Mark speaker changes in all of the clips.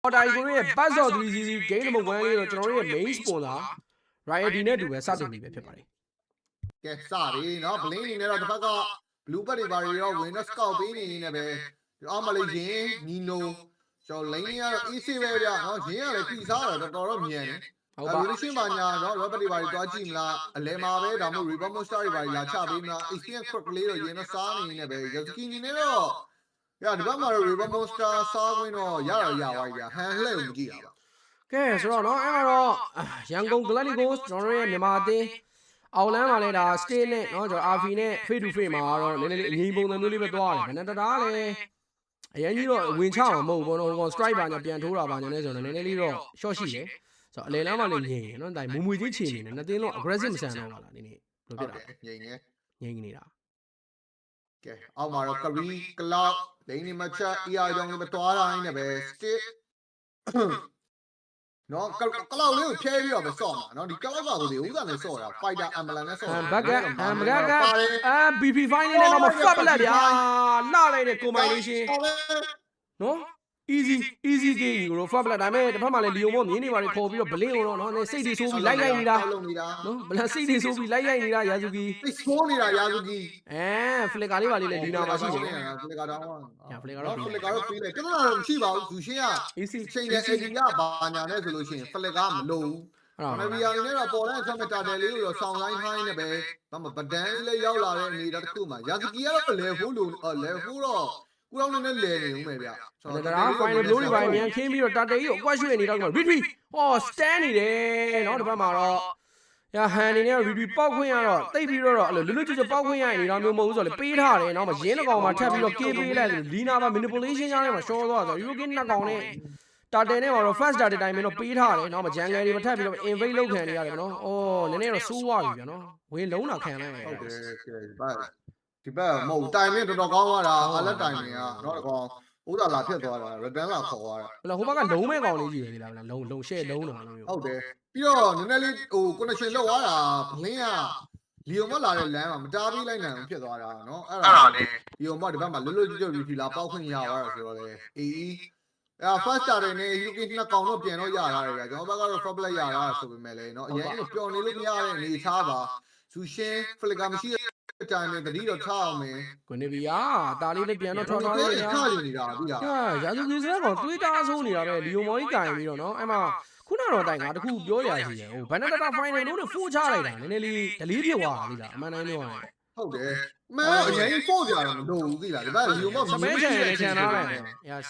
Speaker 1: ဒါဒီကိုရဲ့ Buzz of 3cc game number 1လေးတော့ကျွန်တော်တို့ရဲ့ main sponsor Riot D နဲ့တူပဲစတင်ပြီပဲဖြစ်ပါတယ်က
Speaker 2: ဲစပြီနော် Blink နေတော့တစ်ဖက်က blue pad တွေပါတွေတော့ဝင်တော့ scout ပေးနေနေပဲအော်မလေးရင် Nino ကျွန်တော် lane တွေကတော့ easy ပဲဗျနော်ရင်းကလည်းပြီးစားတော့တော်တော်မြန်တယ်ဟုတ်ပါဘူးရှင်းပါညာနော် Robert တွေပါတွေတွားကြည့်မလားအလဲမှာပဲဒါမှမဟုတ် Reborn Monster တွေပါလာချပေးမလား experience quick လေးတော့ရင်တော့စားနေနေပဲ Yazuki နေနေတော့ရဒီဘက်မှာတော့ Reborn Monster စားခွင့်တော့ရပါပြီဗျဟန်လှည့်ကိုမကြည့်တာပါက
Speaker 1: ဲဆိုတော့နော်အဲ့တော့ရန်ကုန် Galacticos ကျွန်တော်တို့ရဲ့မြန်မာအသင်းအောင်လန်းမှာလဲဒါ stay နဲ့เนาะကျွန်တော် RV နဲ့ face to face မှာတော့နည်းနည်းလေးအငြိမ်ပုံစံမျိုးလေးပဲသွားတယ်ဘယ်နဲ့တတားလဲအရင်ကြီးတော့ဝင်ချမှာမဟုတ်ဘူးပေါ့နော် strike ပါညာပြန်ထိုးတာပါညာလဲဆိုတော့နည်းနည်းလေးတော့ short ရှိတယ်ဆိုတော့အလဲလမ်းမှာလည်းငြိမ်တယ်เนาะဒါမူမွေချင်းချေနေတယ်နှစ်သင်းလုံး aggressive မဆန်တော့ပါလားဒီနေ့ဘယ်လိုဖြစ်တာ
Speaker 2: ငြိမ်နေန
Speaker 1: ေတာက
Speaker 2: ဲအောက်မှာတော့ Curry Cloud ဒိန်းနေမချ ER ကြောင့်လည်းမသွားတိုင်းနဲ့ပဲ stick နော်ကလောက်လေးကိုဖြဲပြီးတော့မဆော့မှာနော်ဒီကလောက်ကကိုဒီဥစ္စာနဲ့ဆော့တာ fighter ambulance နဲ့ဆော့တာဘ
Speaker 1: က်ကBP5 နဲ့တော့မဖတ်ပလက်ဗျာလှလိုက်တဲ့ combination နော် easy game ကိုတော့ fat ပလက်ဒါပေမဲ့တစ်ဖက်မှာလည်းလီယိုမောမြင်းနေပါလေခေါ်ပြီးတော့ဘလင်းကိုတော့နော်စိတ်တွေဆိုးပြီးလိုက်နေတာနော်ဘလန်စိတ်တွေဆိုးပြီးလိုက်နေတာယာဇူကီစ
Speaker 2: ိတ်ဆိုးနေတာယာဇူကီဖ
Speaker 1: လစ်ကာလေးပါလေးလည်းဒီနာမှာရှိတယ်
Speaker 2: ဖလစ်ကာတော့
Speaker 1: ဖလစ်ကာတော့
Speaker 2: ပြီးလေကျွန်တော်တော့မရှိပါဘူးသူရှင်းကချိန်တဲ့အိမ်ကဘာညာနဲ့ဆိုလို့ရှိရင်ဖလစ်ကာမလို့မဗီယာနဲ့တော့ပေါ်တဲ့အချက်မတာတယ်လေးကိုတော့ဆောင်းတိုင်းခိုင်းနေပဲဘာမှဗဒန်းလေးရောက်လာတဲ့အနေတစ်ခုမှာယာဇူကီကတော့လေဖိုးလို့လေဖိုးတော့ကိုတော့လည်းလဲနေဦးမယ်ဗျ
Speaker 1: ကျွန်တော်ဒါ final blow တွေပါမြန်ခင်းပြီးတော့တာတေးကြီးကိုအကွက်ရွှေ့နေတော့ retreat ဟော stand နေတယ်เนาะဒီဘက်မှာတော့ရဟန်နေနဲ့ retreat ပောက်ခွင့်ရတော့တိတ်ပြီးတော့အဲ့လိုလွတ်လွတ်ကျွတ်ပောက်ခွင့်ရရင်တော့မျိုးမဟုတ်ဘူးဆိုတော့လေပေးထားတယ်เนาะမရင်းတစ်ကောင်မှာထပ်ပြီးတော့ KP လိုက်လီနာပါ manipulation ရတဲ့မှာရှော့သွားဆိုတော့ Eurokin နှစ်ကောင်နဲ့တာတေနဲ့မှာတော့ first data time တော့ပေးထားတယ်เนาะမဂျန်ဂယ်တွေမထပ်ပြီးတော့ invade လုပ်ခံနေရတယ်เนาะအော်နည်းနည်းတော့စိုးသွားပြီဗျာเนาะဝင်လုံးတာခံလိုက်
Speaker 2: ဟုတ်တယ်ဒီဘက်မဟုတ်တိုင်မင်းတော်တော်ကောင်းသွားတာအလက်တိုင်မင်းကတော့တကောင်ဥဒလာဖြစ်သွားတာ return လာခေါ်သွားတာ
Speaker 1: ဟိုဘက်ကလုံးမဲကောင်လေးကြီးပဲလားလုံး share လုံးတာ
Speaker 2: မျိုးဟုတ်တယ်ပြီးတော့နည်းနည်းလေးဟို connection လောက်သွားတာဘလင်းကလီယိုမလာတဲ့လမ်းမှာမတားပြီးလိုက်နိုင်အောင်ဖြစ်သွားတာเนาะအဲ့ဒါလေလီယိုမဒီဘက်မှာလွတ်ကျွတ် refill လာပေါက်ခွင့်ရသွားတာဆိုတော့လေအေးfirst starter နဲ့ UK နှစ်ကောင်တော့ပြန်တော့ရတာလေကျွန်တော်ဘက်ကတော့ top play ရတာဆိုပေမဲ့လေเนาะအရင်ကပျော်နေလို့မရတဲ့အနေထားပါဆူရှင်း flicker မရှိတဲ့တိုင်နဲ့တတိတော့ထားအောင်မယ်က
Speaker 1: ွနေဘီယာတာလေးနဲ့ပြန်တော့ထော်ထား
Speaker 2: နေတာထားနေတာပြီးတာရ
Speaker 1: ာဇူကီစရက်ကောင်တွေးတာဆိုးနေတာပဲလီယိုမော်ကြီးကင်ပြီးတော့เนาะအဲ့မှာခုနတော့တိုင်ငါတခုပြောရစီတယ်ဟိုဘန်နတာတာ final လို့ဖိုးချလိုက်တာနည်းနည်းလေးဒလီးဖြစ်သွားတာလေလားအမှန်တိုင်းပြောရရင်
Speaker 2: ဟုတ်တယ်မင်းအရင်ပို့ကြတာမလို့ဘူးသိလားဒီဘက်လီယိုမော်
Speaker 1: စမဲချန်နဲ့ချန်ထားတယ် yes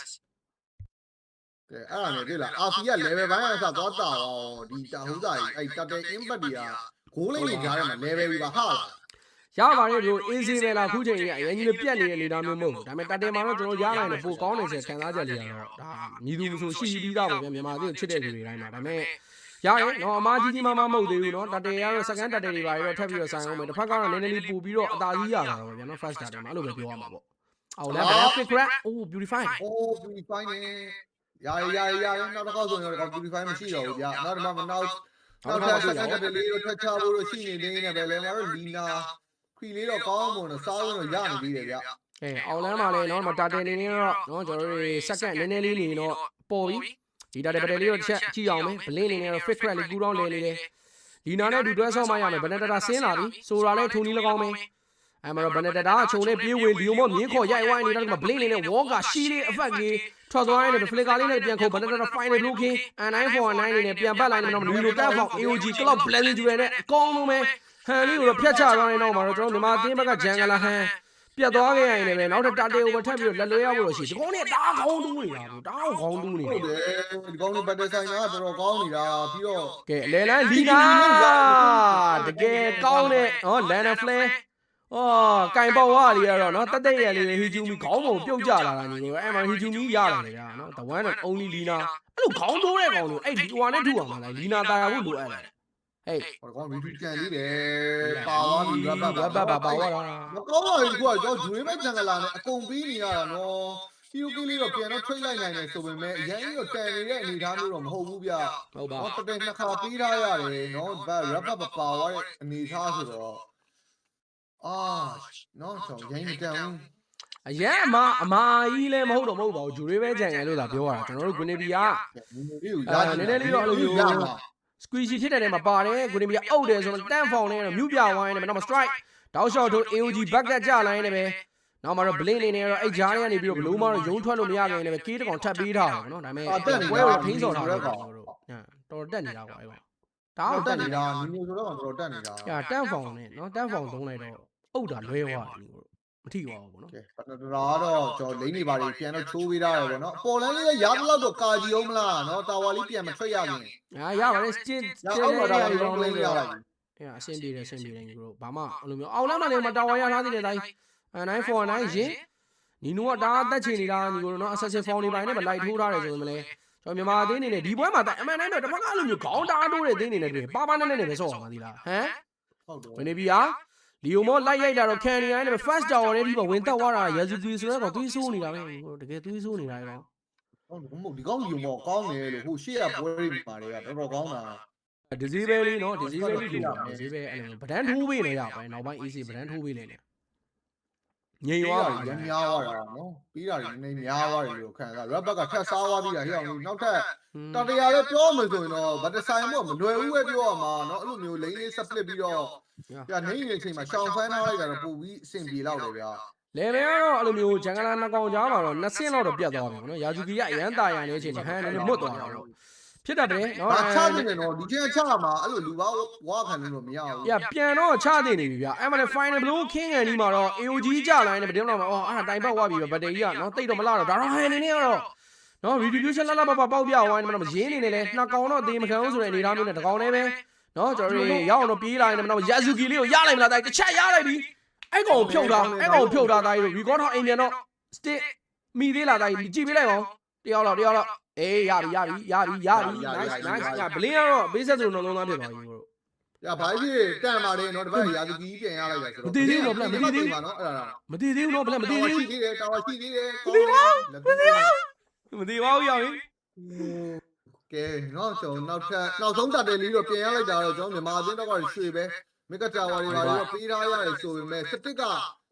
Speaker 2: ကဲအဲ့ဒါနဲ့တွေ့လားအာစီက level ဘိုင်းအစားသွားတာရောဒီတာဟိုးစာကြီးအဲ့တာတဲ impact တွေကဂိုးလေးတွေကြားထဲမှာ level ပြီးပါဟာ
Speaker 1: ရပါတယ်တို့ easy ပဲလားခုချိန်ကြီးအရင်ကြီးပြက်နေတဲ့နေသားမျိုးမဟုတ်ဘူးဒါပေမဲ့တတဲမှာတော့ကျွန်တော်ရနိုင်တယ်ပိုကောင်းတယ်ဆိုခံစားချက်လေးကတော့ဒါမြည်သူမဆိုရှိပြီးသားပေါ့ဗျမြန်မာပြည်ချစ်တဲ့လူတွေတိုင်းမှာဒါပေမဲ့ရရင်တော့အမားကြီးမမဟုတ်သေးဘူးเนาะတတဲကတော့ second တတဲတွေပါတော့ထပ်ပြီးတော့ဆိုင်အောင်မယ်တစ်ဖက်ကတော့နည်းနည်းလေးပူပြီးတော့အသာကြီးရတာတော့ဗျာเนาะ first တတဲမှာအဲ့လိုပဲပြောရမှာပေါ့အော်လည်း benefit crack oh beautify
Speaker 2: beautify နဲ့ရနောက်တစ်ခေါက်ဆိုရင်တော့ beautify မရှိတော့ဘူးဗျာနောက်တစ်ခါနောက်ထပ် second တတဲလေးတော့ထပ်ချဖို့လို့ရှိနေသေးတယ်ပဲလေငါတို့လီနာခွီလေးတော့ကောင်းမွန်တော့စားလို့ရနေသေးတယ်ဗျ
Speaker 1: အောင်လန်းမှာလည်းเนาะတာတဲနေနေတော့เนาะကျွန်တော်တို့ second နည်းနည်းလေးနေတော့ပေါ်ပြီဒီတာတဲပတဲလေးတော့ချက်ကြည့်အောင်မယ်ဘလင်းနေနေတော့ fit crack လေးကူတော့လဲနေတယ်လီနာနဲ့ဒူတွဲဆော့မှရမယ်ဘနက်တာဆင်းလာပြီဆိုတာလဲထုံနီး၎င်းမယ်အဲ့မှာတော့ဘနက်တာခြုံနဲ့ပြေးဝင်လီယိုမောမြင်းခေါ်ရိုက်ဝိုင်းနေတာကဘလင်းနေနဲ့ဝေါကရှီလေးအဖက်ကြီးထွက်သွားရင်ဖလစ်ကာလေးနဲ့ပြန်ခုဘနက်တာ final looking and 949နေနဲ့ပြန်ပတ်လိုက်နေတော့လူလိုတက်ဖောက် AOG cloud blessing ကျွဲနဲ့အကောင်းလုံးပဲဟန်လေးကိုတော့ဖျက်ချသွားနေတော့မှာတော့ကျွန်တော်မြန်မာအသင်းဘက်ကဂျန်ဂလာဟန်ပြတ်သွားခဲ့ရရင်လည်းနောက်ထပ်တာတေကိုထပ်ပြီးတော့လက်လွဲရဖို့လို့ရှိဒီကောင်းနဲ့တားကောင်းတူးနေတာဘူးတားကောင်းတူးနေဟ
Speaker 2: ုတ်တယ်ဒီကောင်းနဲ့ဘတ်တဆိုင်ကတော်တော်ကောင်းနေတာပြီးတော့က
Speaker 1: ဲအလဲလန်းလီနာတကယ်ကောင်းတဲ့ဟောလန်နဖလဲကင်ပေါဝါလေးကတော့နော်တက်ရလေးဟီဂျူမီခေါင်းပုံပြုတ်ကြလာတာညီကိုအဲ့မှာဟီဂျူမီရတယ်လေနော် the one and only လီနာအဲ့လိုခေါင်းတိုးတဲ့ကောင်တွေအဲ့ဒီဟိုနဲ့ထူအောင်မလားလီနာတာယာဖို့လိုအပ်တယ်ဟေးဟ
Speaker 2: ိုကောင်ဗီဒီယိုကန်လေးတယ်ပါသွားပြီ
Speaker 1: ဘတ်ပါသွားတာမ
Speaker 2: ကောင်းပါဘူးကွာကျွန်တော်ဂျွေးမဲ့ဂျန်ဂလာနဲ့အကုန်ပြီးနေရတာနော်စီယိုကီလေးတော့ပြန်တော့ထိတ်လိုက်နိုင်တယ်ဆိုပေမဲ့အရင်ကတန်နေတဲ့အနေအထားမျိုးတော့မဟုတ်ဘူးဗျဟ
Speaker 1: ုတ်ပါတ
Speaker 2: ော့တက်နှစ်ခါပြီးထားရတယ်နော်ဘတ်ရပ်ပါပါသွားတဲ့အနေအထားဆိုတော့နော်ကျွန်တော်ရင်းမတန်ဘူး
Speaker 1: အရန်အမာကြီးလည်းမဟုတ်တော့မဟုတ်ပါဘူးဂျူရေးပဲကြံငယ်လို့သာပြောရတာကျွန်တော်တို့ဂွနီဘီယာနည်းနည်းလေးတော့အဲ့လိုမျိုးစကွီရှီဖြစ်တဲ့နေရာမှာပါတယ်ဂွနီဘီယာအုပ်တယ်ဆိုတော့တန်ဖောင်နေတော့မြူပြဝိုင်းနေတယ်နောက်မှာ strike တောက်လျှောက်တို့ AOG ဘက်ကကြလိုင်းနေပဲနောက်မှာတော့ blink နေနေတော့အဲ့ဂျားလေးကနေပြီးတော့ဘလို့မှတော့ရုံးထွက်လို့မရခင်နေပဲကေးတကောင်ထပ်ပေးထားတယ်နော်ဒါပေမဲ့ပွဲကိုထိန်းစော်ထားတယ်တော်တော်တက်နေတာကွာအဲ့ကောင်ဒါတော့တက်နေတာ
Speaker 2: နီနိုဆိုတော့တော်တော်တက်နေတာ
Speaker 1: ညာတန်ဖောင်နဲ့နော်တန်ဖောင်သုံးလိုက်တော့အုပ်တာလွဲသွားတယ်မထိပါဘူးပေါ့နော်
Speaker 2: ကဲဒါတော့ကျွန်တော်လိမ့်နေပါလိပြန်တော့ချိုးပေးထားတယ်ပေါ့နော်ပေါ်လန်းလေးရသလောက်တော့ကာကြီးအောင်မလားနော်တာဝါလေးပြန်မထွက်ရခင်
Speaker 1: ရပါတယ်စတင်
Speaker 2: အောက်တော့ဒါတော့လေးရလိုက်ပြီ
Speaker 1: အဲ့အဆင်ပြေတယ်ညီတို့ဘာမှအဲ့လိုမျိုးအောင်လမ်းမလည်းမတာဝါရထားသေးတယ်တိုင်း949ရင်နီနိုကဒါတက်ချင်နေတာညီတို့နော် assassin phone တွေပိုင်းနဲ့မလိုက်ထိုးထားတယ်ဆိုရင်မလဲကျွန်တော်မြန်မာအသင်းနေနဲ့ဒီပွဲမှာအမှန်တိုင်းတော့တစ်ဖက်ကအဲ့လိုမျိုးခေါင်းတားတိုးတဲ့အသင်းနေနဲ့တွေ့ပါနဲ့ပဲဆော့အောင်ပါသေးလားဟမ်
Speaker 2: ဟုတ်တယ်
Speaker 1: ဝင်နေပြီဟာလီယိုမောလိုက်ရိုက်တာတော့ခံနေရတယ် first tower နဲ့ဒီမှာဝင်တက်သွားတာရာဇူကီဆိုတော့သွေးဆိုးနေတာပဲတကယ်သွေးဆိုးနေတာလေကောင်
Speaker 2: ဟုတ်ဒီကောင်းလီယိုမောကောင်းတယ်လို့ဟိုရှေ့ကပွဲတွေမှာတွေကတော်တော်ကောင်းတာ
Speaker 1: ဒီဇီဘဲလေးနော်ဒီဇီဘဲလေးဒီဇီဘဲအဲ့လိုဗဒန်းထိုးပေးနေရပါတယ်နောက်ပိုင်း AC ဗဒန်းထိုးပေးနေတယ်ငြိမ်သွားပြီ
Speaker 2: ရများသွားတာနော်ပြီးတာတွေနည်းနည်းများသွားတယ်လို့ခံစား red back ကထက်စားသွားပြီးတာဟိအောင်နောက်ထပ်တတရားလည်းပြောမယ်ဆိုရင်တော့ဗတ်တဆိုင်မို့မလွယ်ဘူးပဲပြောရမှာနော်အဲ့လိုမျိုးလိမ့်လေးဆက်ပလစ်ပြီးတော့ပြနေနေတဲ့အချိန်မှာရှောင်းဖမ်းထားလိုက်တာတော့ပို့ပြီးအဆင်ပြေလောက်တယ်ဗျာ
Speaker 1: လေဘယ်ကတော့အဲ့လိုမျိုးဂျန်ကလာနှစ်ကောင်ကြားမှာတော့2ဆင့်လောက်တော့ပြတ်သွားပြီပေါ့နော်ယာဇူကီကအရန်တာရနေတဲ့အချိန်မှာဟန်နေမွတ်သွားတာတော့ဖြစ်တတ်တယ်နော်
Speaker 2: ချနေတယ်နော်ဒီချိန်ချမှာအဲ့လိုလူပါဝါခံလို့မရဘူး
Speaker 1: ပြန်တော့ချတင်နေပြီဗျအဲ့မှာလည်း final blow king ကန်ဒီမှာတော့ AOG ကြလိုင်းနဲ့ဗတင်းတော့မှာအော်အဲ့ဒါတိုင်ပတ်သွားပြီပဲဘတ်တရီကနော်တိတ်တော့မလာတော့ဒါတော့ဟန်နေနေကတော့နော် retribution လာပေါက်ပြဝိုင်းမှာတော့ရင်းနေနေလဲနှစ်ကောင်တော့သေးမခံဘူးဆိုတဲ့အနေအထားမျိုးနဲ့တကောင်နဲ့ပဲနော်ကျွန်တော်တို့ရောက်အောင်တော့ပြေးလာနေတယ်နော်ယာဇူကီလေးကိုရလိုက်မလားတိုက်တစ်ချက်ရလိုက်ပြီအဲ့ကောင်ဖြုတ်တာအဲ့ကောင်ဖြုတ်တာတိုင်း record ထောက်အိမ်ပြန်တော့ stick မိသေးလားတိုင်းကြည့်ပေးလိုက်ပါဦးတယောက်တော့အေးရပြီ nice ညဘလင်းကတော့ဘေးဆက်သလိုနှလုံးသားဖြစ်သွားပြီတို့
Speaker 2: ။ဘာဖြစ်တန်ပါလေနော်တပတ်ရာသူကြီးပြန်ရလိုက်တာဆိုတော့မတည်သေးဘူးနော်ဗလက်မတည်သေးဘူးနော်ရှိသေးတယ်တာဝါရှိသေးတယ်မတည်ပါ
Speaker 1: ဘူးရောက်ရင်
Speaker 2: ကဲနော်ကျွန်တော်နောက်ဆုံးတက်တယ်လေးတော့ပြန်ရလိုက်တာတော့ကျွန်တော်မြန်မာအသင်းတော့ကရွှေပဲမက်ကတာဝါတွေပါတော့ပေးထားရတယ်ဆိုပေမဲ့စတစ်က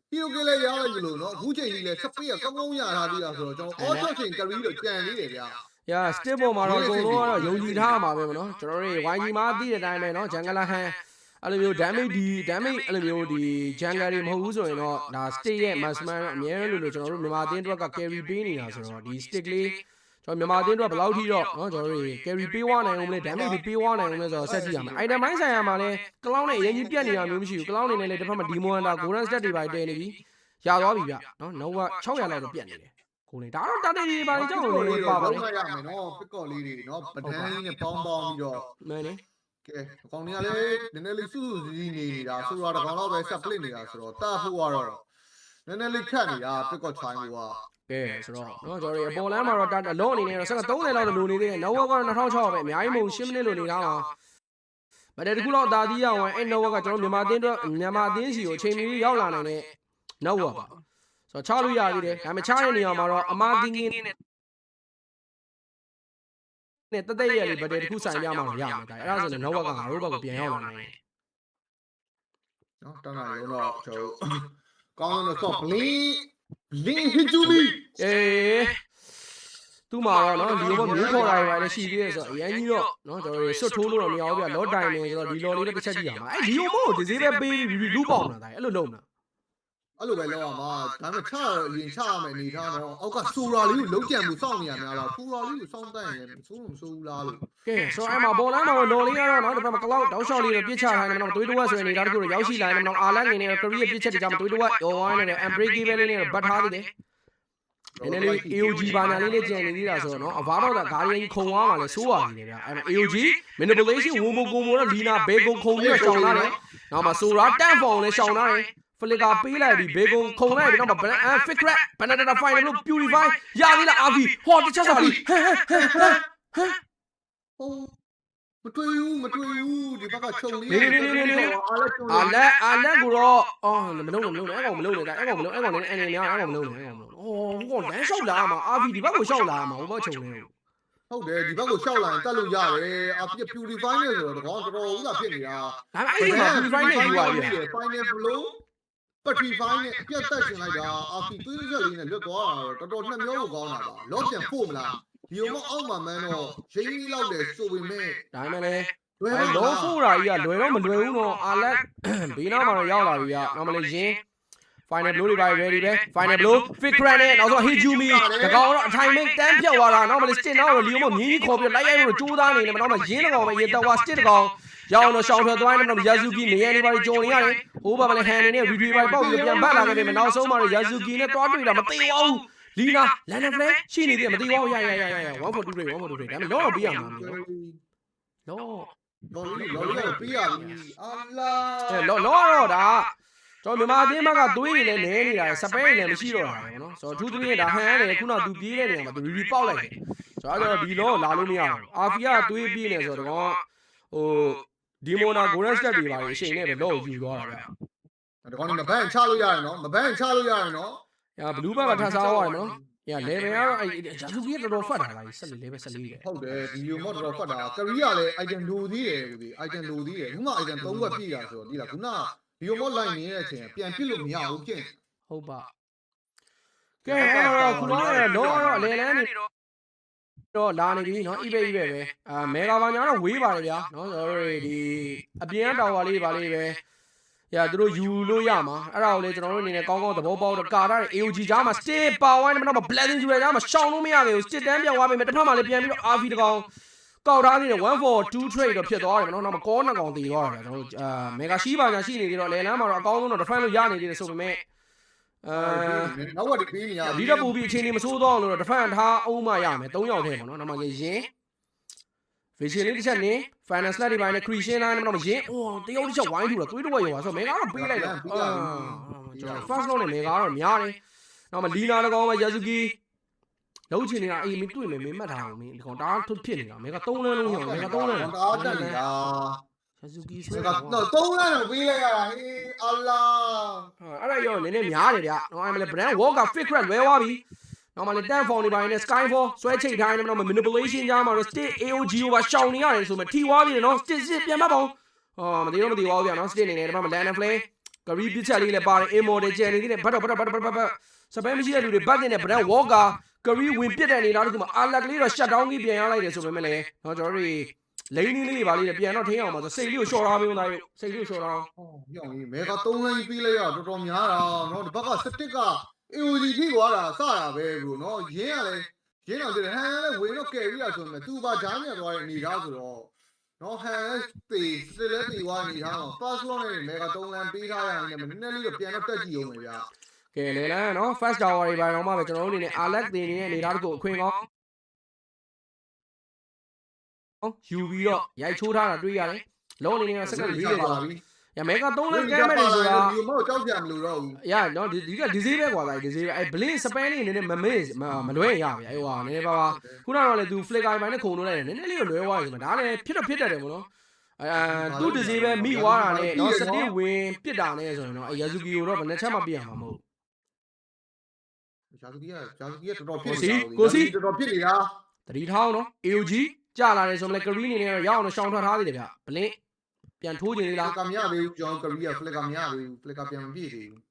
Speaker 2: ဟီယိုကလေးရလိုက်ကြလို့နော်အခုချိန်ကြီးလဲစပစ်ကကောင်းကောင်းရထားသေးတာဆိုတော့ကျွန်တော်အော်ချော့ချင်းကရီတော့ကြံသေးတယ်ဗျာ
Speaker 1: stit ပေါ်မှာတော့အကုန်လုံးကတော့ယုံကြည်ထားမှာပဲဗောနော်ကျွန်တော်တို့ YG မှာသိတဲ့အတိုင်းပဲနော်ဂျန်ဂလာဟန်အဲ့လိုမျိုး damage အဲ့လိုမျိုးဒီ jungle တွေမဟုတ်ဘူးဆိုရင်တော့ဒါ stit ရဲ့ maximum အများလို့ကျွန်တော်တို့မြန်မာအသင်းအတွက်က carry ပေးနေတာဆိုတော့ဒီ stick လေးကျွန်တော်မြန်မာအသင်းအတွက်ဘယ်လောက်ထိတော့နော်ကျွန်တော်တို့ carry ပေးဝနိုင်အောင်လဲ damage ပေးဝနိုင်အောင်လဲဆိုတော့ဆက်ကြည့်ရမယ် item ပိုင်းဆိုင်ရာမှာလဲကလောင်းနဲ့အရင်ကြီးပြတ်နေတာမျိုးမရှိဘူးကလောင်းနေနဲ့လဲတစ်ဖက်မှာ demon hunter golden stat တွေပါတဲနေပြီရသွားပြီဗျနော် nova 600လောက်တော့ပြတ်နေတယ်ကိုနေဒါတော့တာတေးပါလေကြောက်လို့လေပါပါလေ
Speaker 2: ရမယ်နော်ပစ်ကော့လေးတွေနော်ပဒန်းလေးနဲ့ပေါင်းပြီးတော့
Speaker 1: မင်းနေ
Speaker 2: ကဲအကောင်တွေကလည်းနည်းနည်းလေးစုစုစည်းနေနေတာဆိုတော့တကောင်တော့ပဲဆက်ပလစ်နေတာဆိုတော့တာဖို့ကတော့နည်းနည်းလေးခတ်နေတာပစ်ကော့ချိုင်းက
Speaker 1: ကဲဆိုတော့နော်ကျွန်တော်တို့အပေါ်လမ်းမှာတော့တာလုံးအနေနဲ့တော့ဆက်က30လောက်လိုနေသေးတယ်နောက်ဝက်ကတော့2006ပဲအများကြီးမဟုတ်10မိနစ်လိုနေတာမှာဗတဲ့တခုလောက်အသာသီးရအောင်အဲ့နောက်ဝက်ကကျွန်တော်မြန်မာအသင်းစီကိုအချိန်မီရောက်လာနိုင်တဲ့နောက်ဝက်ပါဆိုတော့ချလို့ရသေးတယ်ဒါပေမဲ့ချတဲ့နေရာမှာတော့အမားကင်းနဲ့တသက်ရလေးဗတဲ့တခုဆိုင်ပြမှာတော့ရမယ်ဒါအဲ့ဒါဆိုရင်နောက်ဝက်ကငါတို့ဘက်ကိုပြန်ရောက်လာနိုင်တယ်န
Speaker 2: ော်တန်းလာရုံတော့ကျွန်တော်ကောင်းတော့ဆော့ဘလင်းဟစ်တူဘီသ
Speaker 1: ူ့မှာတော့နော်ဒီလိုမျိုးခေါ်တာတွေပါလေရှိသေးတယ်ဆိုတော့အရင်ကြီးတော့နော်ကျွန်တော်တို့ဆွတ်ထိုးလို့တော့မရဘူးဗျလော့တိုင်နေဆိုတော့ဒီလော်လေးတစ်ချက်ကြည့်ရမှာအဲ့ဒီလိုမို့ဒီဈေးပဲပေးပြီးလူပေါအောင်တာအဲ့လိုလုပ်နေတာအ
Speaker 2: ဲ့လိုပဲလောက်အောင်ပါဒါပေမဲ့ချရင်ချရမယ်အနေထားတော့အောက်ကဆိုရာလေးကိုလုံးကြံမှုစောင့်နေရများလားဆိုရာလေးကိုစောင့်တတ်ရင်လည်းမဆိုးဘူးလားလို့
Speaker 1: ကဲဆိုတော့အဲ့မှာဘောလမ်းမှာတော့လော်လေးကတော့နော်ဒီဘက်မှာကလောက်တောက်လျှောက်လေးတော့ပြစ်ချထားနေတော့သွေးတဝက်ဆိုရင်အနေထားတစ်ခုတော့ရောက်ရှိလာနေတော့အာလန်နေနဲ့ကရီးရဲ့ပြစ်ချက်တွေကြောင့်သွေးတဝက်ရောဝိုင်းနေတယ် unbreakable လေးနဲ့ဘတ်ထားသေးတယ်နည်းနည်းလေး AOG ဘာညာလေးကြံနေသေးတာဆိုတော့နော်အဘာတော့ဒါဂါရီယန်ခုံသွားမှလည်းဆိုးပါနေတယ်ဗျအဲ့မှာ AOG manipulation ဝုံမကုံမို့တော့လီနာဘေကုံခုံပြီးတော့ရှောင်လာတယ်နောက်မှာဆိုရာတန့်ဖောင်လည်းရှောင်လာတယ်ဖလီကာပေးလိုက်ပြီးဘေကုံခုံလိုက်ပြီးတော့ဖစ်ခရက်ဘန်နာတာဖိုင်လို့ purify ရသေးလားအာဗီဟောတချက်စားပြီမ
Speaker 2: တွေ့ဘူးဒီဘက်ကခြုံလေး
Speaker 1: အာလက်ကိုတော့အော်မလုံးနဲ့အဲ့ကောင်မလုံးနဲ့အဲ့ကောင်လည်းအနေများအဲ့ကောင်မလုံးနဲ့အဲ့ကောင်ဟိုကလမ်းလျှောက်လာမှာအာဗီဒီဘက်ကိုလျှောက်လာမှာဟိုဘက်ခြုံလေး
Speaker 2: ဟုတ်တယ်ဒီဘက်ကိုရှောက်လာရင်တက်လို့ရတယ်အာဖီ purify နေဆိုတော့တကောင်တော်တော်ဦးသာဖြစ်နေတာဒ
Speaker 1: ါပေမဲ့အဲ့ဒီမှာ purify နေယူပါပြီ
Speaker 2: final blow Petrify နဲ့အပြတ်တက်ရှင်လိုက်တာအာဖီသွေးချက်လေးနဲ့လွတ်သွားတာတော့တော်တော်နှစ်မျိုးကိုကောင်းတာပါလော့ပြန်ဖို့မလားဒီုံမအောက်မှာမန်းတော့ရိမ့်ကြီးလောက်တယ်ဆိုပေမဲ့
Speaker 1: ဒါမှလည်းလောဖိုးရာကြီးကလွယ်တော့မလွယ်ဘူးနော်အာလက်ဘေးနားမှာတော့ရောက်လာပြီဗျနော်မလေးရင် final blow တွေပါ ready ပဲ final blow fit cran နဲ့နောက်ဆုံး hijumi တကောင်တော့အထိုင်မိတ်တန်းပြောက်သွားတာနော်မလေး stick တော့လီယိုမမြင်းကြီးခေါ်ပြီးလိုက်ရိုက်လို့ကြိုးစားနေတယ်မနော်မရင်းတကောင်ပဲရေတက်ဝါ stick တကောင်ရအောင်တော့ရှောင်းထွက်သွားနေတော့ Yazuki နေရာနေပါကြုံနေရတယ်ဟိုးပါမလေး hand နေနဲ့ retrieve ပေါက်ပြီးပြန်ပတ်လာခဲ့ပြီနောက်ဆုံးမှာတော့ Yazuki နဲ့တွားတွေ့တာမသိပါဘူးလီနာလန်နဖလဲရှိနေသေးတယ်မသိပါဘူးရ142 break 142 break ဒါပေမဲ့လောတော့ပြီးရမှာလောလ
Speaker 2: ော်ပေးရပြီအာလာ
Speaker 1: လောတော့ဒါကျွန်တော်မြန်မာအသင်းဘက်ကသွေးရည်လည်းလဲနေတာစပဲရည်လည်းမရှိတော့တာပဲနော်ဆိုတော့အထူးသဖြင့်ဒါဟန်ရတယ်ခုနကသူပြေးတဲ့နေရာမှာသူရီပေါက်လိုက်တယ်ဆိုတော့ဒီလောလာလို့မရဘူးအာဖီကသွေးပြေးနေဆိုတော့ဟိုဒီမိုနာဂိုရန်စတက်တွေပါလေအချိန်နဲ့ပဲလောယူသွားတာဗျဒ
Speaker 2: ီကောင်မဘန်ချလို့ရတယ်နော်မဘန်ချလို့ရတယ်နော်
Speaker 1: ညာဘလူးဘက်ကထပ်စားသွားတယ်နော်ညာ level ကတော့အဲ့ဂျာစုကီတော်တော်ဖတ်တာလား14 level 14တယ်ဟ
Speaker 2: ုတ်တယ်ဒီလိုမော့တော်တော်ဖတ်တာကရီးယားလည်း item လိုသေးတယ်ဒီ item လိုသေးတယ်ခုမှ item 3ခွက်ပြည့်တာဆိုတော့ဒီလားခုနဒီလိုမော့ line နေတဲ့အချိန်ပြန်ပြစ်လို့မရဘူးဖြစ်
Speaker 1: ဟုတ်ပါကဲအဲ့တော့ခုနကလောတော့အလေလန်းနေတော့လာနေပြီနော် eBay ပဲမေဂါဘာညာတော့ဝေးပါတယ်ဗျာနော်ကျွန်တော်တို့ဒီအပြင်တောင်ဝါလေးပါလေးပဲညာသူတို့ယူလို့ရမှာအဲ့ဒါကိုလေကျွန်တော်တို့အနေနဲ့ကောင်းကောင်းသဘောပေါက်တော့ကာတာရဲ့ AOG ကြားမှာ stick ပါဝိုင်းနဲ့မတော့ blessing ယူရကြားမှာရှောင်းလို့မရဘူး stick တန်းပြောင်းသွားပြီတစ်ဖက်မှာလည်းပြန်ပြီးတော့ RV တကောင်ကောက်ထားသေးတယ်1 for 2 trade တော့ဖြစ်သွားတယ်နော်နောက်ကောနှစ်ကောင်တည်သွားတယ်ကျွန်တော်တို့မေဂါရှိပါညာရှိနေသေးတော့လေလန်းမှာတော့အကောင်းဆုံးတော့ defend လို့ရနေသေးတယ်ဆိုပေမဲ့န
Speaker 2: ောက်ကဒီပေးနေရဒ
Speaker 1: ီတော့ပူပြီးအချိန်ကြီးမဆိုးတော့လို့ defend ထားအောင်မှရမယ်3ယောက်ထဲပေါ့နော်နောက်မှရင် vision လေးတစ်ချက်နေ final slide တွေပိုင်းနဲ့ creation line နဲ့တော့ရင်တယောက်တစ်ချက်ဝိုင်းထူတော့သွေးတစ်ဝက်ရောဆိုမေဂါတော့ပေးလိုက်တယ်ကျွန်တော် first round နဲ့မေဂါတော့များတယ်နောက်မှလီနာတကောင်မှ Yazuki လုံးချင်နေတာအေးမင်းတွေ့မယ်မင်းမှတ်ထားအောင်မင်းဒီကောင်တားထုတ်ဖြစ်နေတာမေက3လမ်းလုံးရောမေက3လမ်း
Speaker 2: တားတက်နေတာ
Speaker 1: Yazuki
Speaker 2: ဆိုတော့3လမ်းတော့ပေးလိုက်ရတာဟေးအလာအ
Speaker 1: ဲ့ဒါရောနည်းနည်းများတယ်ဗျနော်အဲ့မလဲ brand walker fit crack လွဲသွားပြီနောက်မှလည်း 10 phone တွေပိုင်းနဲ့ skyfall ဆွဲချိတ်ထားနေတော့ manipulation ကြားမှာတော့ stick AOG ကိုပါရှောင်နေရတယ်ဆိုမှထိွားပြီနော် stick ပြန်မှတ်ပါဦးမသိတော့မသိပါဘူးဗျနော် stick နေနေဒီမှာ land and play ဂရီပစ်ချက်လေးလည်းပါတယ် immortal ကျန်နေသေးတယ်ဘတ်စပယ်မရှိတဲ့လူတွေဘတ်တင်တဲ့ brand walker ကရီဝင်ပြစ်တဲ့အနေနဲ့တခုမှအာလက်ကလေးတော့ shut down ကြီးပြန်ရလိုက်တယ်ဆိုပေမဲ့လည်းเนาะကျွန်တော်တို့လိန်လေးပါလေးတွေပြန်တော့ထိအောင်ပါဆိုစိတ်လေးကိုရှော့ထားပေးဦးသားရုပ်စိတ်လေးကိုရှော့ထားပ
Speaker 2: ြောင်းကြီးမဲက3လမ်းကြီးပေးလိုက်ရတော်တော်များတာเนาะဒီဘက်ကစတစ်က AOG ထိသွားတာစတာပဲဘလို့เนาะရင်းကလည်းရင်းတော့တယ်ဟန်လည်းဝင်တော့ကယ်ပြီးတာဆိုပေမဲ့သူ့ဘာဂျားမြတ်သွားတဲ့အနေသားဆိုတော့เนาะဟန်တေးစတစ်လည်းတေးသွားနေထားတော့ first round နဲ့မဲက3လမ်းပေးထားရတယ်နည်းနည်းလေးတော့ပြန်တော့တက်ကြည့်အောင်ပဲဗျာက
Speaker 1: ဲလေလားနော် first tower တွေပါတော့မှပဲကျွန်တော်တို့အနေနဲ့ Alex တင်နေတဲ့အနေထားတခုအခွင့်ကောင်းယူပြီးတော့ရိုက်ချိုးထားတာတွေ့ရတယ်လုံးအနေနဲ့စက္ကန့်40ပါပြီရမဲက3လမ်းကမ်းမဲ့နေဆိုတာ
Speaker 2: ဒီမောကြောက်ကြမလို့တော့ဘူးရ
Speaker 1: နော်ဒီကဒီဈေးပဲကွာဒီဈေးပဲအဲ blade spam လေးနည်းနည်းမလွဲရဗျအဲဟိုနည်းနည်းပါခုနကတော့လေသူ flicker ပိုင်းနဲ့ခုံလို့လိုက်တယ်နည်းနည်းလေးလွဲသွားပြီဆိုမှဒါလည်းဖြစ်တတ်တယ်ဗောနော်သူ့ဒီဈေးပဲမိသွားတာနဲ့နော်စတစ်ဝင်ပြစ်တာနဲ့ဆိုရင်တော့အဲ Yazuki ကိုတော့ဘယ်နှချက်မှပြရမှာမဟုတ်
Speaker 2: Yazuki ကတော်တော်ဖြစ်န
Speaker 1: ေတာကိုစီ
Speaker 2: တော်တော်ဖြစ်နေတာ
Speaker 1: တတိထောင်းနော် AOG ကြလာတယ်ဆိုမှလည်း Kari အနေနဲ့တော့ရအောင်တော့ရှောင်ထွက်ထားသေးတယ်ဗျဘလင်းပြန်ထိုးကြည့်လေလား
Speaker 2: ကမရသေးဘူးကျွန်တော် Kari က flicker မရသေးဘူး flicker ပြန်မပြည့်သေးဘူး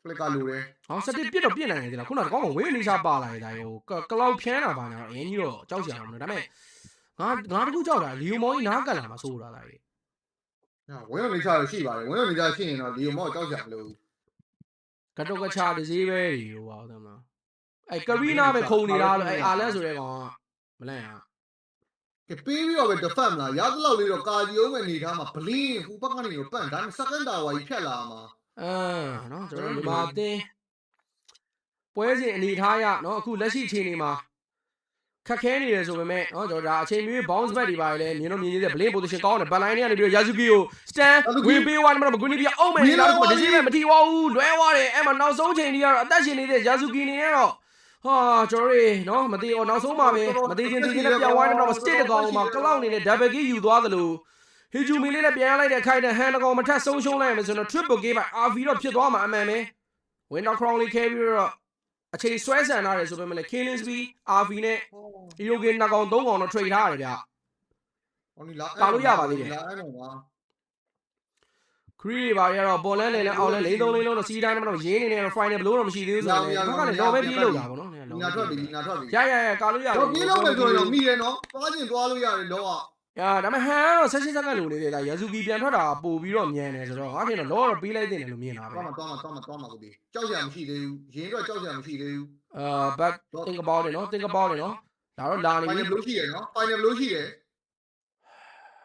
Speaker 2: flicker လိုတယ်
Speaker 1: ဟောစတစ်ပြစ်တော့ပြစ်နိုင်တယ်လားခုနကကောင်းဝင်းနေစားပါလာတယ်ဒါဟိုကလောက်ဖြန်းတာပါညာအရင်ကြီးတော့ကြောက်စရာမလိုဒါပေမဲ့ငါတခုကြောက်တာလီယိုမောကြီးနားကတ်လာမှာစိုးတာလားဝ
Speaker 2: င်းနေစားရှိပါတယ်ဝင်းနေစားရှိရင်တော့လီယိုမောကြောက်စရာမလိုဘူးက
Speaker 1: တုတ်ကချာဒီဈေးပဲတွေဟိုပါဦးသလားအဲကရီနာပဲခုံနေတာလို့အဲအာလက်ဆိုတဲ့ကောင်ကမလဲဟာက
Speaker 2: ပေးပြီးတော့ပဲ defend လားရသလောက်လေးတော့ကာကြီးအောင်မဲ့နေထားမှာဘလင်းဟိုဘက်ကနေတော့ပန့်ဒါနဲ့ second tower ကြီးဖြတ်လာမှာန
Speaker 1: ော်ကျွန်တော်ဒီမှာအတင်းပွဲစဉ်အနေထားရနော်အခုလက်ရှိအချိန်နေမှာခက်ခဲနေတယ်ဆိုပေမဲ့နော်ကျွန်တော်ဒါအချိန်မျိုး bounce back တွေပါလေမြင်လို့မြင်နေတဲ့ blade position ကောင်းတယ် back line တွေကနေပြီးတော့ Yazuki ကို stand ဝင်ပေးသွားတယ်မဟုတ်ဘူး Green ပြအုံးမယ်ဒီလောက်ဒီစီးပဲမထီသွားဘူးလွဲသွားတယ်အဲ့မှာနောက်ဆုံးချိန်ကြီးကတော့အသက်ရှင်နေတဲ့ Yazuki နေနဲ့တော့ဟာကျွန်တော်တို့နော်မသေးအောင်နောက်ဆုံးမှာပဲမသေးချင်းသေးချင်းနဲ့ပြောင်းသွားတယ်တော့ stick တကောင်မှာကလောက်နေတဲ့ double key ယူသွားသလို Hijumi လေးနဲ့ပြန်ရလိုက်တဲ့အခိုက်နဲ့ hand တကောင်မထက်ဆုံးရှုံးလိုက်မယ်ဆိုတော့ triple key ပါ RV တော့ဖြစ်သွားမှာအမှန်ပဲ Winter Crown လေးခဲပြီးတော့အချိန်ဆွဲဆန်ထားတယ်ဆိုပေမဲ့လည်း Killing Spree RV နဲ့ Hirogen နှစ်ကောင်သုံးကောင်တော့ trade ထားရတယ်ဗျဟ
Speaker 2: ောနီလာ
Speaker 1: ပါလို့ရပါသေးတယ် ခရီးတွေပါရတော့ပေါ်လန်းလေလဲအောင်လဲလေးသုံးလေးလုံးတော့စီးတိုင်းတော့ရင်းနေနေတော့ final ဘလို့တော့မရှိသေးဘူးဆိုတော့ဘက်ကလည်းတော့ပဲပြေးလို့ရပါတော့
Speaker 2: ဒီနာထွက်ပြီဒီနာထွက်ပြီ
Speaker 1: ရကာလို့ရ
Speaker 2: တော့ပြေးလို့မယ်ဆိုရင်တော့မိတယ်နော်သွားချင်းသွားလို့ရတယ်တော့
Speaker 1: ဒါပေမဲ့ဟန်ကတော့16စက္ကန့်လိုနေသေးတယ်ရာဇူကီပြန်ထွက်တာပို့ပြီးတော့မြန်တယ်ဆိုတော့ငါထင်တော့လောတော့ပေးလိုက်တင်တယ်လို့မြင်တာပဲ
Speaker 2: သွားမှာကိုဒီကြောက်ရမရှိသေးဘူးရင်းတော့ကြောက်ရမရှိသေးဘူး
Speaker 1: but think about it နော် think about it နော်ဒါတော့လာနေပြီ
Speaker 2: final ဘလို့ရှိတယ်နော် final ဘလို့ရှိတယ်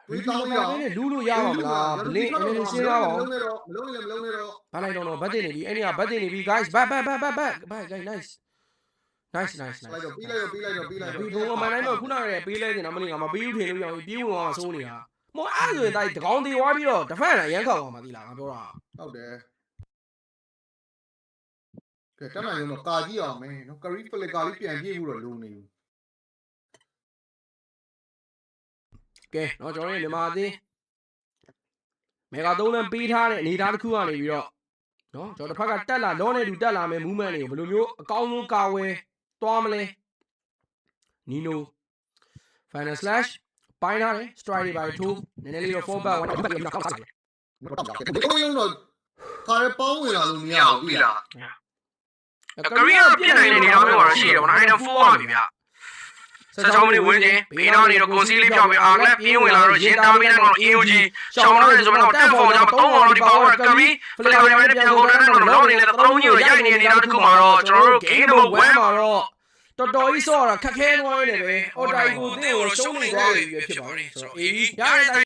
Speaker 1: ဒီတော့လည်းလူလို့ရပါမလားဘလင်းအနေနဲ့ရှင်းရအောင်
Speaker 2: မလုံးနဲ့တော့
Speaker 1: ဘာလိုက်တော့ဘတ်တင်နေပြီအဲ့ဒီကဘတ်တင်နေပြီ guys back guys nice
Speaker 2: လိုက်တော့ပြီးလိုက်တော့
Speaker 1: ဒီဘုံမနိုင်တော့ခုနကလည်းပေးလိုက်တင်တော့မနေငါမပေးဘူးထင်လို့ရအောင်ပြေးဝင်သွားဆိုးနေတာမောအဲ့ဆိုရင်တိုက်တကောင်းသေးသွားပြီးတော့ defense အရန်ခောက်သွားမှာသီလားငါပြောတာ
Speaker 2: ဟုတ်တယ်ကဲတမန်ရုံတော့ကာကြည့်အောင်မယ်နော် curry flip ကာလေးပြန်ပြေးဖို့တော့လိုနေဘူး
Speaker 1: ကဲเนาะကျွန်တော်တို့မြန်မာအသင်းမေဂါ3လမ်းပေးထားတဲ့အနေထားတစ်ခုကနေပြီးတော့เนาะကျွန်တော်တစ်ဖက်ကတက်လာလောနဲ့တူတက်လာမယ် movement တွေကိုဘယ်လိုမျိုးအကောင်းဆုံးကာဝယ်သွားမလဲနီနို final slash ပိုင်းထားတယ် strike တွေပါထိုးနည်းနည်းလေးတော့ fall back 1 back လောက်ကောက်စားတယ်
Speaker 2: ဒီကုန်းလုံးတော့ခါရပေါင်းဝင်လာလို့မရဘူးပြီလား
Speaker 3: ကရီးယားပြစ်နိုင်တဲ့နေရာမျိုးတော့ရှိတယ်ဗောနော်အဲ့ဒါ4ပါပြီဗျ16မိနစ်ဝန်းကျင်ဘေးနားနေတော့ကိုစီးလေးပြောင်းပြီးအာကလည်းပြင်းဝင်လာတော့ရင်တားပေးတဲ့ကောင် AOG ရှောင်းတော့ဆိုတော့တက်ဖို့ကြောင့်3အောင်လို့ဒီပါဝါကရီဖလေဝါနဲ့ပြန်ကုန်တဲ့တော့လောနေတယ်3ညို့ရိုက်နေတဲ့နေရာတစ်ခုမှာတော့ကျွန်တော်တို့ game number 1မှာတော့
Speaker 1: တော်တော်ကြီးဆော့ရတာခက်ခဲသွားနေတယ်ပဲအော်တိုင်ကိုတင်းကိုရှုံးနေသွားပြီဖြစ်ပါတယ်ဆိုတော့ AD ရတဲ့